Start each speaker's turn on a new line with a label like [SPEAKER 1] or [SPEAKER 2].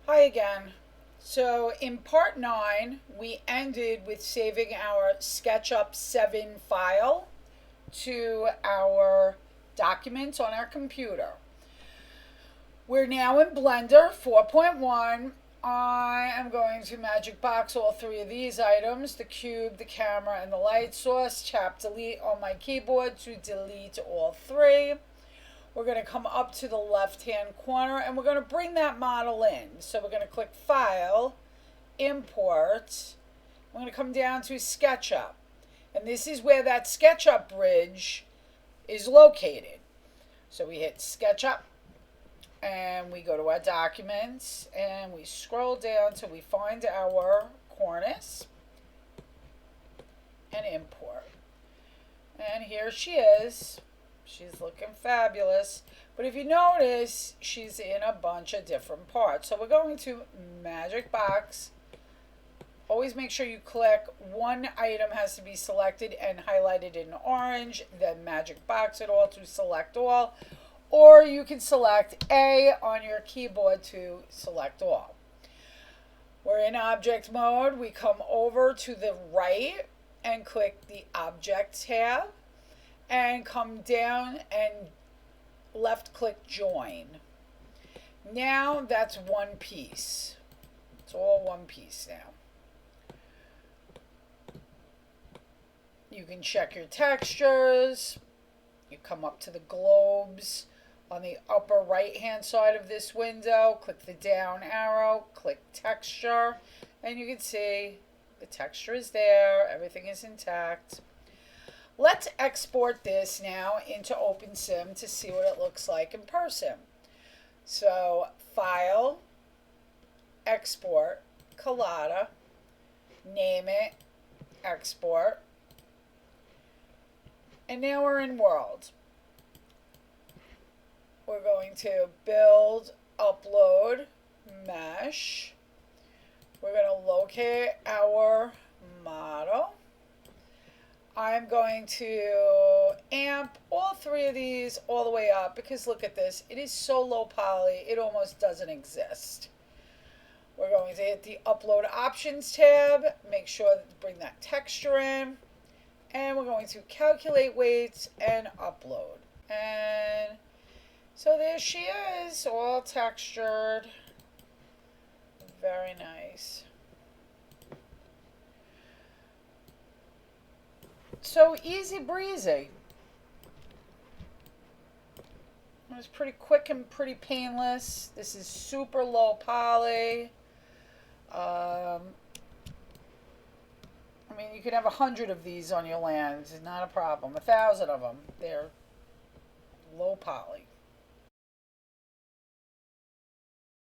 [SPEAKER 1] Hi again. So in part 9, we ended with saving our SketchUp 7 file to our documents on our computer. We're now in Blender 4.1. I am going to magic box all three of these items, the cube, the camera, and the light source. Tap delete on my keyboard to delete all three. We're going to come up to the left hand corner and we're going to bring that model in. So we're going to click File, Import. We're going to come down to SketchUp. And this is where that SketchUp bridge is located. So we hit SketchUp and we go to our documents and we scroll down till we find our cornice and import. And here she is. She's looking fabulous. But if you notice, she's in a bunch of different parts. So we're going to Magic Box. Always make sure you click. One item has to be selected and highlighted in orange. Then Magic Box it all to select all. Or you can select A on your keyboard to select all. We're in object mode. We come over to the right and click the Object tab. And come down and left click join. Now that's one piece. It's all one piece now. You can check your textures. You come up to the globes on the upper right hand side of this window. Click the down arrow, click texture, and you can see the texture is there. Everything is intact. Let's export this now into Opensim to see what it looks like in person. So, File, Export, Collada, name it, Export, and now we're in World. We're going to Build, Upload, Mesh. We're going to locate our model. I'm going to amp all three of these all the way up because look at this. It is so low poly, it almost doesn't exist. We're going to hit the Upload Options tab. Make sure to bring that texture in. And we're going to Calculate Weights and Upload. And so there she is, all textured. Very nice. So easy breezy. It was pretty quick and pretty painless. This is super low poly. I mean, you could have 100 of these on your land. It's not a problem. 1,000 of them. They're low poly.